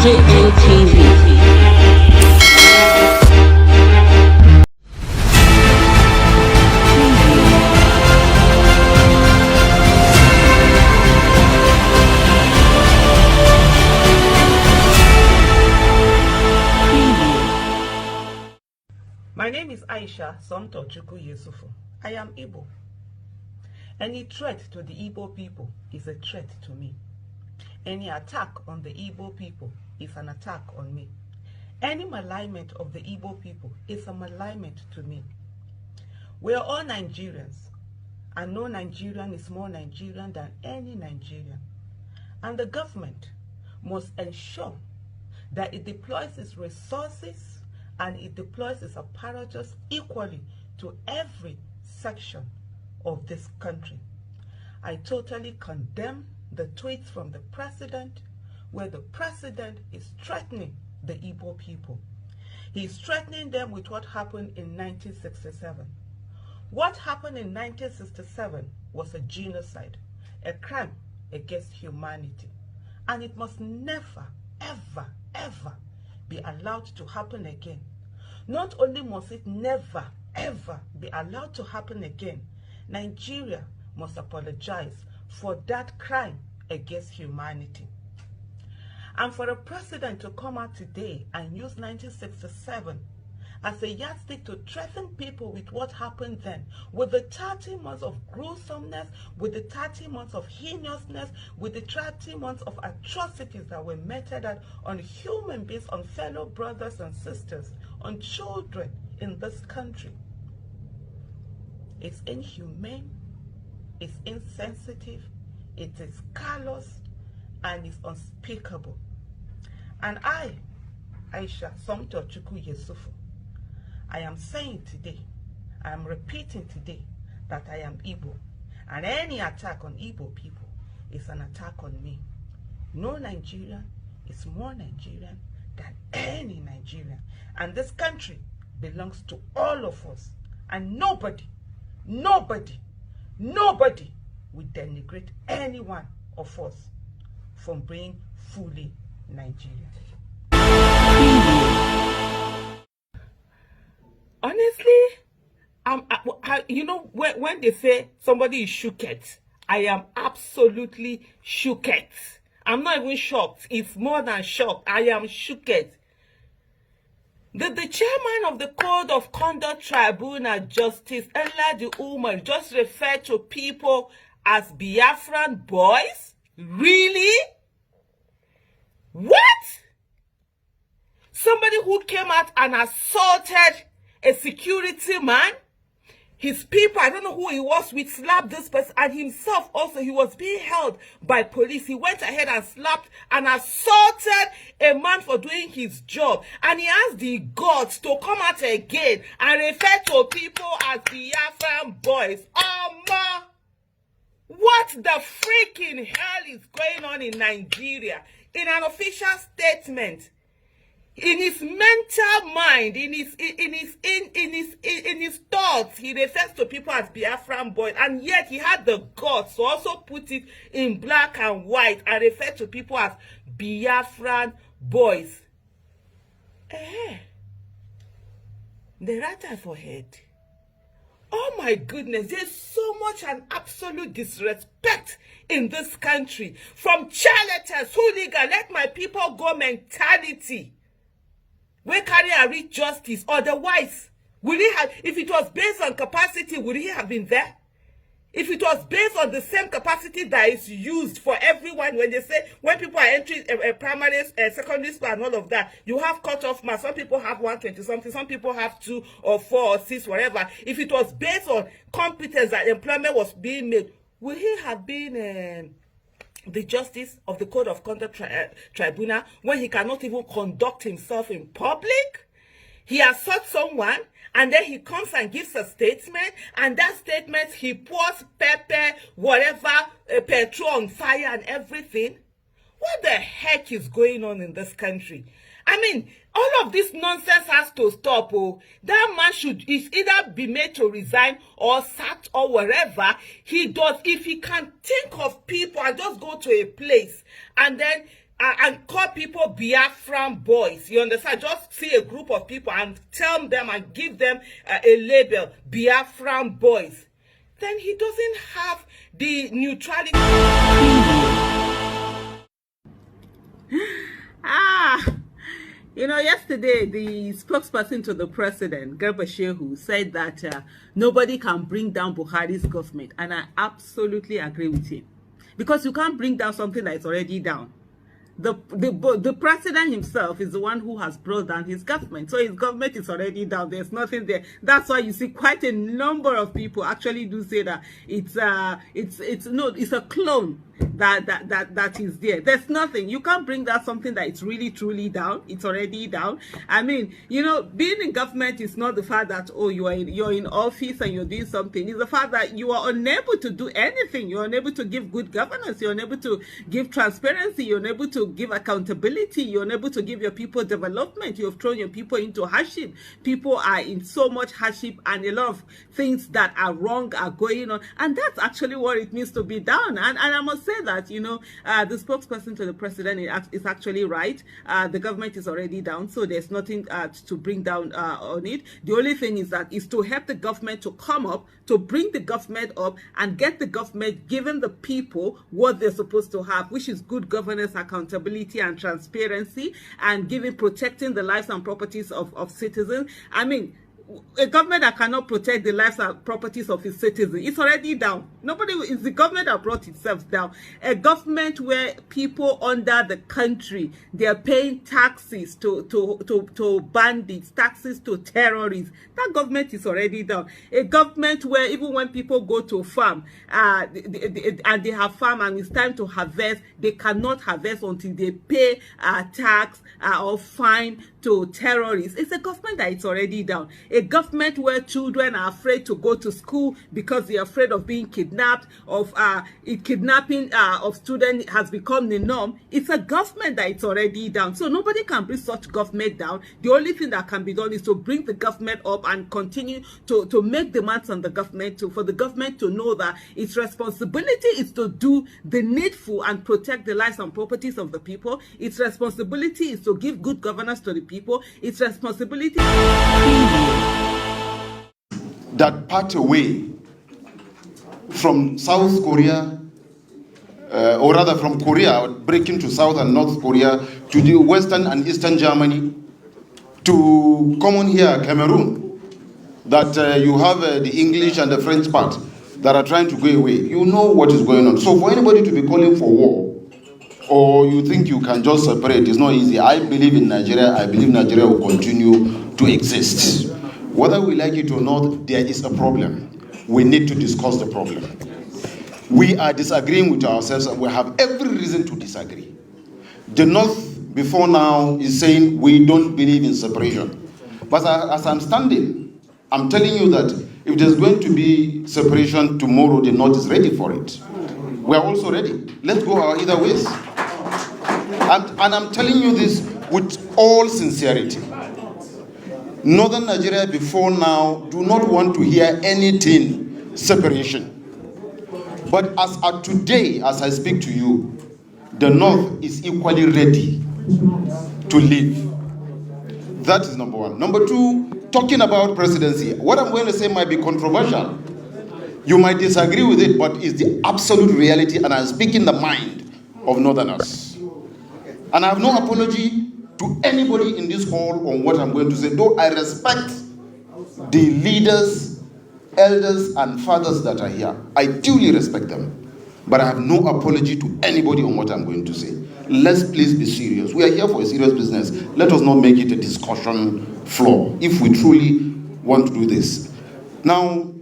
JNTV. My name is Aisha Somtochukwu Yusufu. I am Igbo. Any threat to the Igbo people is a threat to me. Any attack on the Igbo people is an attack on me. Any malignment of the Igbo people is a malignment to me. We are all Nigerians, and no Nigerian is more Nigerian than any Nigerian. And the government must ensure that it deploys its resources and it deploys its apparatus equally to every section of this country. I totally condemn the tweets from the president, where the president is threatening the Igbo people. He's threatening them with what happened in 1967. What happened in 1967 was a genocide, a crime against humanity, and it must never, ever, ever be allowed to happen again. Not only must it never, ever be allowed to happen again, Nigeria must apologize for that crime against humanity. And for a president to come out today and use 1967 as a yardstick to threaten people with what happened then, with the 30 months of gruesomeness, with the 30 months of heinousness, with the 30 months of atrocities that were meted out on human beings, on fellow brothers and sisters, on children in this country. It's inhumane, it's insensitive, it is callous, and it's unspeakable. And I, Aisha Somtochukwu Yusufu, I am saying today, I am repeating today that I am Igbo, and any attack on Igbo people is an attack on me. No Nigerian is more Nigerian than any Nigerian, and this country belongs to all of us, and nobody will denigrate any one of us from being fully Nigerian. Honestly, you know, when they say somebody is shooked, I am absolutely shooked. I'm not even shocked. It's more than shocked. I am shooked. The chairman of the Code of Conduct Tribunal, Justice Eladi Umar, just referred to people as Biafran boys? Really? What? Somebody who came out and assaulted a security man, his people, I don't know who he was with, slapped this person, and himself also, he was being held by police. He went ahead and slapped and assaulted a man for doing his job, and he has the guts to come out again and refer to people as Biafran boys. What the freaking hell is going on in Nigeria? In an official statement, in his mental mind, in his thoughts, he refers to people as Biafran boys, and yet he had the guts to also put it in black and white and refer to people as Biafran boys. The right for head. Oh my goodness, there's so much and absolute disrespect in this country from charlatans, hooligan, let my people go mentality. We carry a reach justice. Otherwise, would he have, if it was based on capacity, would he have been there? If it was based on the same capacity that is used for everyone, when they say, when people are entering a primary, secondary school and all of that, you have cut-off marks. Some people have 120 something, some people have 2 or 4 or 6, whatever. If it was based on competence that employment was being made, would he have been the justice of the Code of Conduct Tribunal when he cannot even conduct himself in public? He assaults someone, and then he comes and gives a statement, and that statement he pours pepper, whatever, petrol on fire and everything. What the heck is going on in this country? I mean, all of this nonsense has to stop. Oh, that man should either be made to resign or sacked or whatever he does. If he can think of people and just go to a place and then and call people Biafran boys. You understand? Just see a group of people and tell them and give them a label, Biafran boys. Then he doesn't have the neutrality. Yesterday, the spokesperson to the president, Garba Shehu, said that nobody can bring down Buhari's government. And I absolutely agree with him. Because you can't bring down something that is already down. The president himself is the one who has brought down his government. So his government is already down. There's nothing there. That's why you see quite a number of people actually do say that it's a clone that is there. There's nothing. You can't bring down something that is really truly down. It's already down. I mean, being in government is not the fact that you're in office and you're doing something. It's the fact that you are unable to do anything. You're unable to give good governance. You're unable to give transparency. You're unable to give accountability. You're unable to give your people development. You've thrown your people into hardship. People are in so much hardship, and a lot of things that are wrong are going on. And that's actually what it means to be down. And I must say that, the spokesperson to the president is actually right. The government is already down, so there's nothing to bring down on it. The only thing is to help the government to come up, to bring the government up and get the government giving the people what they're supposed to have, which is good governance, accountability and transparency, and protecting the lives and properties of citizens. I mean, a government that cannot protect the lives and properties of its citizens, it's already down. It's the government that brought itself down. A government where people under the country, they are paying taxes to bandits, taxes to terrorists. That government is already down. A government where even when people go to farm, and they have farm and it's time to harvest, they cannot harvest until they pay tax or fine to terrorists. It's a government that is already down. A government where children are afraid to go to school because they are afraid of being kidnapped, kidnapping of students has become the norm. It's a government that is already down. So nobody can bring such government down. The only thing that can be done is to bring the government up and continue to make demands on the government, for the government to know that its responsibility is to do the needful and protect the lives and properties of the people. Its responsibility is to give good governance to the people. Its responsibility that part away from South Korea, or rather from Korea, breaking to South and North Korea, to the Western and Eastern Germany, to common here, Cameroon, that you have the English and the French part that are trying to go away. You know what is going on. So for anybody to be calling for war, or you think you can just separate, it's not easy. I believe in Nigeria. I believe Nigeria will continue to exist. Whether we like it or not, there is a problem. We need to discuss the problem. We are disagreeing with ourselves, and we have every reason to disagree. The North, before now, is saying we don't believe in separation. But as I'm standing, I'm telling you that if there's going to be separation tomorrow, the North is ready for it. We are also ready. Let's go our either ways. And I'm telling you this with all sincerity. Northern Nigeria before now do not want to hear anything separation. But as of today, as I speak to you, the North is equally ready to leave. That is number one. Number two, talking about presidency. What I'm going to say might be controversial. You might disagree with it, but it's the absolute reality, and I'm speaking the mind of Northerners. And I have no apology to anybody in this hall on what I'm going to say, though I respect the leaders, elders, and fathers that are here. I duly respect them. But I have no apology to anybody on what I'm going to say. Let's please be serious. We are here for a serious business. Let us not make it a discussion floor if we truly want to do this. Now,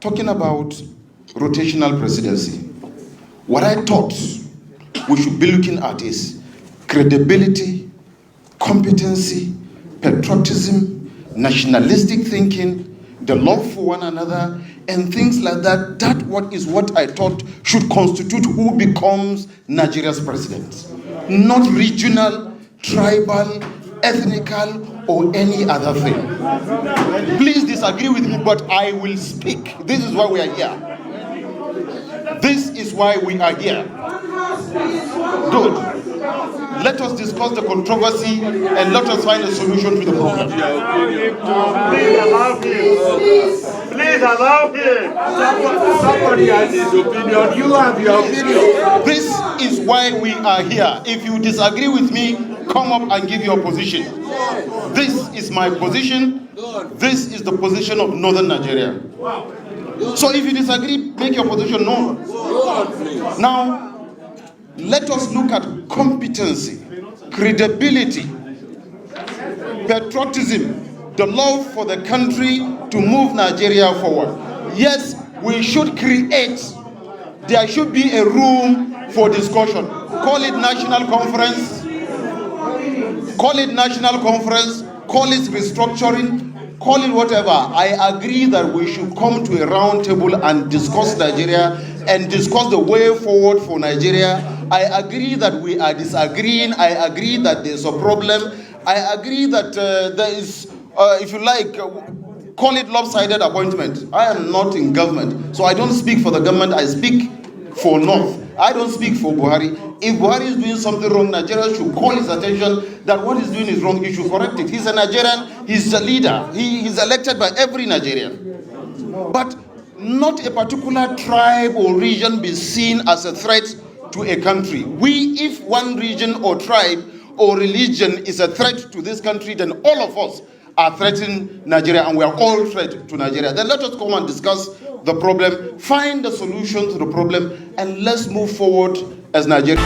talking about rotational presidency, what I thought we should be looking at is credibility, competency, patriotism, nationalistic thinking, the love for one another, and things like that. That is what I thought should constitute who becomes Nigeria's president. Not regional, tribal, ethnical, or any other thing. Please disagree with me, but I will speak. This is why we are here. This is why we are here. Good. let us discuss the controversy and let us find a solution to the problem. Please allow him. Please allow him. Somebody has his opinion. You have your opinion. This is why we are here. If you disagree with me, come up and give your position. This is my position. This is the position of Northern Nigeria. So if you disagree, make your position known. Now, let us look at competency, credibility, patriotism, the love for the country to move Nigeria forward. Yes, we should create, there should be a room for discussion. Call it national conference, call it restructuring, call it whatever. I agree that we should come to a round table and discuss Nigeria and discuss the way forward for Nigeria. I agree that we are disagreeing. I agree that there's a problem. I agree that there is, if you like, call it lopsided appointment. I am not in government, so I don't speak for the government. I speak for North. I don't speak for Buhari. If Buhari is doing something wrong, Nigeria should call his attention that what he's doing is wrong. He should correct it. He's a Nigerian. He's a leader. He's elected by every Nigerian. But not a particular tribe or region be seen as a threat to a country. If one region or tribe or religion is a threat to this country, then all of us are threatening Nigeria, and we are all threat to Nigeria. Then let us come and discuss the problem, find the solution to the problem, and let's move forward as Nigeria.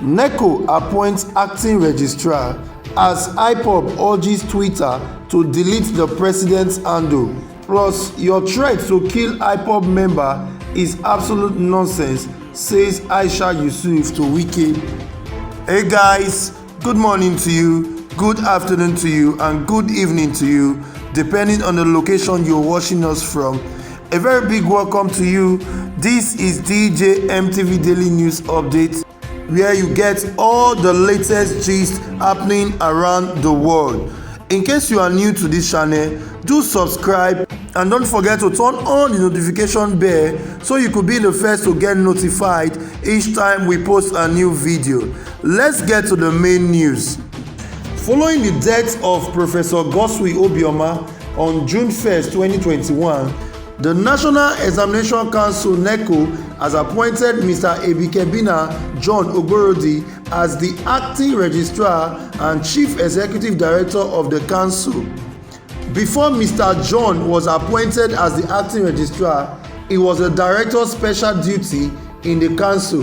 NECO appoints acting registrar as IPOB urges Twitter to delete the president's handle. Plus, your threat to kill IPOB member is absolute nonsense, says Aisha Yusuf to Wiki. Hey guys, good morning to you, good afternoon to you, and good evening to you, depending on the location you're watching us from. A very big welcome to you. This is DJ MTV Daily News Update, where you get all the latest gist happening around the world. In case you are new to this channel, do subscribe and don't forget to turn on the notification bell so you could be the first to get notified each time we post a new video. Let's get to the main news. Following the death of Professor Goswi Obioma on June 1st, 2021, the National Examination Council NECO has appointed Mr. Ebikebina John as the acting registrar and chief executive director of the council. Before Mr. John was appointed as the acting registrar, he was a director of special duty in the council.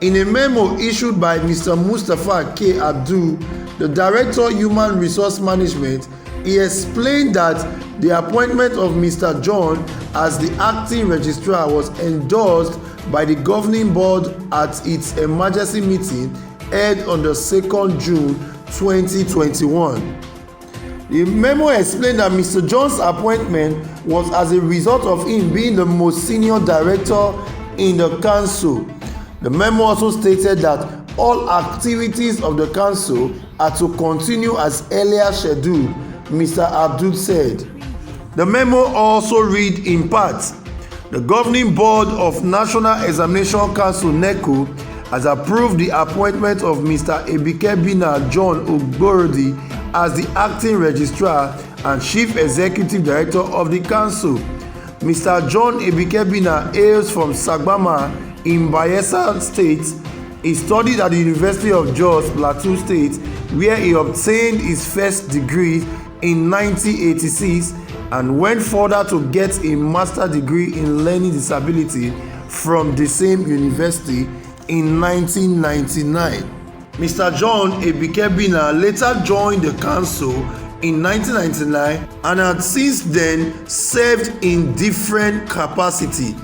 In a memo issued by Mr. Mustafa K. Abdul, the director of human resource management, he explained that the appointment of Mr. John as the acting registrar was endorsed by the governing board at its emergency meeting held on the 2nd June 2021. The memo explained that Mr. John's appointment was as a result of him being the most senior director in the council. The memo also stated that all activities of the council are to continue as earlier scheduled, Mr. Abdul said. The memo also read in part, the governing board of National Examination Council NECO has approved the appointment of Mr. Ebikebina John as the acting registrar and chief executive director of the council. Mr. John Ebikebina hails from Sagbama in Bayelsa State. He studied at the University of Jos, Plateau State, where he obtained his first degree in 1986 and went further to get a master's degree in learning disability from the same university in 1999. Mr. John Ebikebina later joined the council in 1999 and had since then served in different capacity.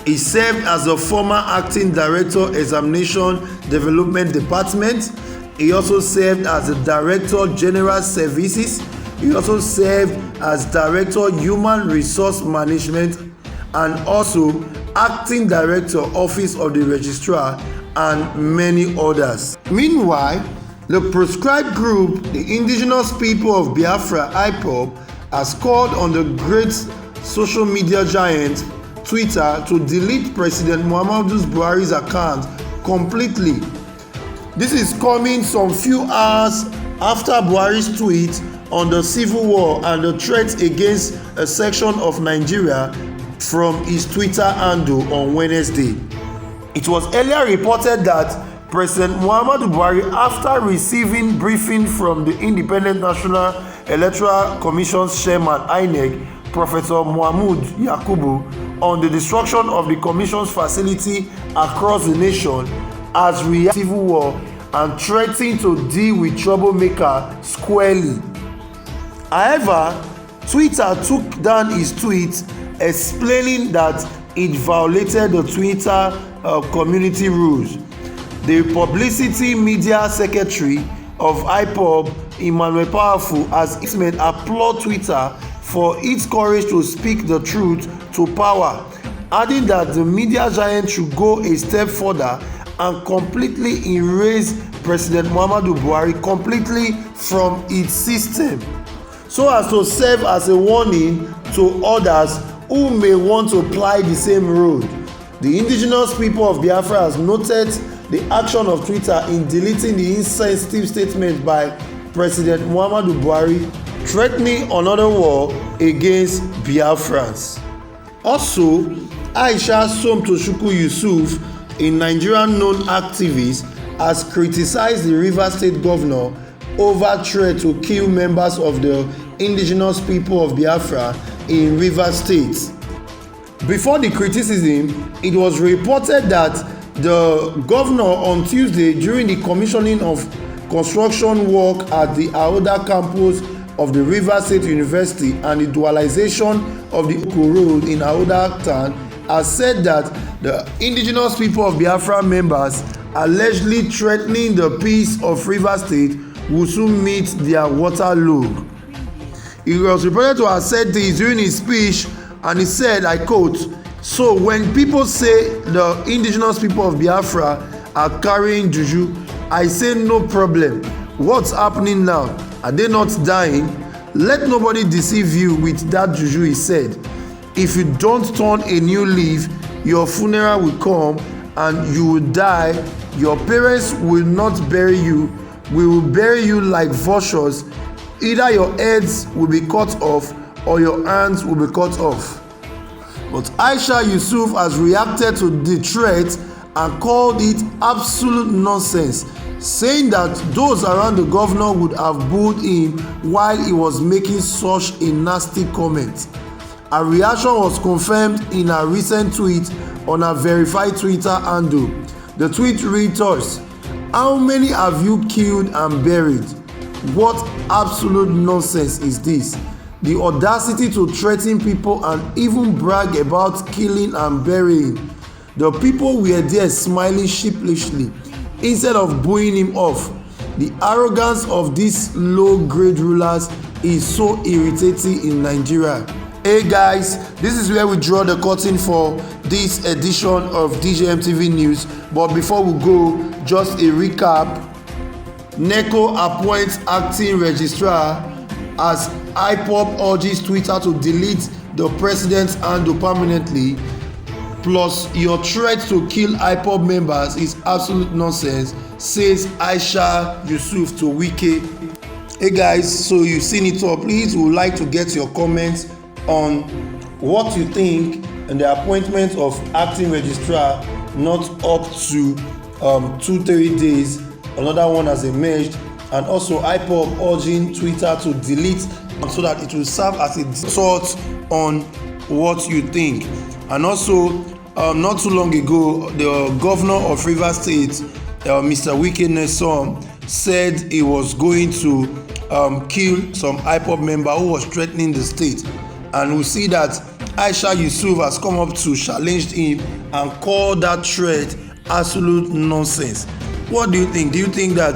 He served as the former acting director examination development department. He also served as the director general services. He also served as director human resource management and also acting director office of the registrar and many others. Meanwhile, the proscribed group, the indigenous people of Biafra IPOB, has called on the great social media giant Twitter to delete President Muhammadu Buhari's account completely. This is coming some few hours after Buhari's tweet on the civil war and the threat against a section of Nigeria from his Twitter handle on Wednesday. It was earlier reported that President Muhammadu Buhari, after receiving briefing from the Independent National Electoral Commission's chairman INEC, Professor Mahmood Yakubu, on the destruction of the commission's facility across the nation, has reacted to civil war and threatened to deal with troublemaker squarely. However, Twitter took down his tweet explaining that it violated the Twitter community rules. The publicity media secretary of IPOB, Emmanuel Powerful, has applauded Twitter for its courage to speak the truth to power, adding that the media giant should go a step further and completely erase President Muhammadu Buhari completely from its system, so as to serve as a warning to others who may want to ply the same road. The indigenous people of Biafra has noted the action of Twitter in deleting the insensitive statement by President Muhammadu Buhari threatening another war against Biafrans. Also, Aisha Somtoshuku Yusuf, a Nigerian known activist, has criticized the Rivers State governor over threat to kill members of the indigenous people of Biafra in Rivers State. Before the criticism, it was reported that the governor on Tuesday, during the commissioning of construction work at the Aoda campus of the Rivers State University and the dualization of the Oko Road in Aoda town, has said that the indigenous people of Biafra members allegedly threatening the peace of Rivers State will soon meet their water log. He was reported to have said this during his speech, and he said, I quote, "So when people say the indigenous people of Biafra are carrying juju, I say no problem. What's happening now? Are they not dying? Let nobody deceive you with that juju," he said. "If you don't turn a new leaf, your funeral will come and you will die. Your parents will not bury you. We will bury you like vultures. Either your heads will be cut off or your hands will be cut off." But Aisha Yusuf has reacted to the threat and called it absolute nonsense, saying that those around the governor would have booed him while he was making such a nasty comment. Her reaction was confirmed in a recent tweet on her verified Twitter handle. The tweet reads thus: "How many have you killed and buried? What absolute nonsense is this? The audacity to threaten people and even brag about killing and burying." The people were there smiling sheepishly instead of booing him off. The arrogance of these low-grade rulers is so irritating in Nigeria. Hey guys, this is where we draw the curtain for this edition of DJMTV News. But before we go, just a recap. NECO appoints acting registrar as IPOB urges Twitter to delete the president's handle permanently. Plus, your threat to kill IPOB members is absolute nonsense, says Aisha Yusuf to Wiki. Hey guys, so you've seen it all. Please, we would like to get your comments on what you think and the appointment of acting registrar not up to 2-3 days. Another one has emerged, and also IPOB urging Twitter to delete so that it will serve as a thought on what you think. And also, not too long ago, the governor of Rivers State, Mr. Ebikebina John, said he was going to kill some IPOB member who was threatening the state. And we see that Aisha Yusuf has come up to challenge him and call that threat absolute nonsense. What do you think? Do you think that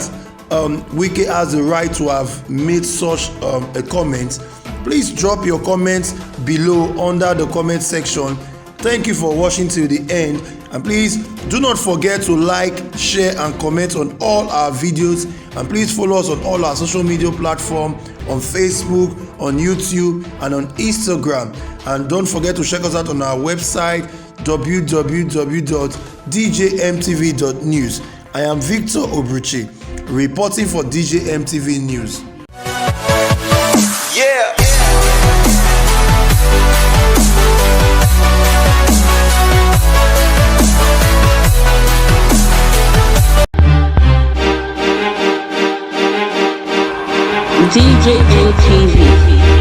Wike has the right to have made such a comment? Please drop your comments below under the comment section. Thank you for watching till the end, and please do not forget to like, share and comment on all our videos, and please follow us on all our social media platforms, on Facebook, on YouTube and on Instagram. And don't forget to check us out on our website www.djmtv.news. I am Victor Obruchi, reporting for DJMTV News. Yeah. DJMTV.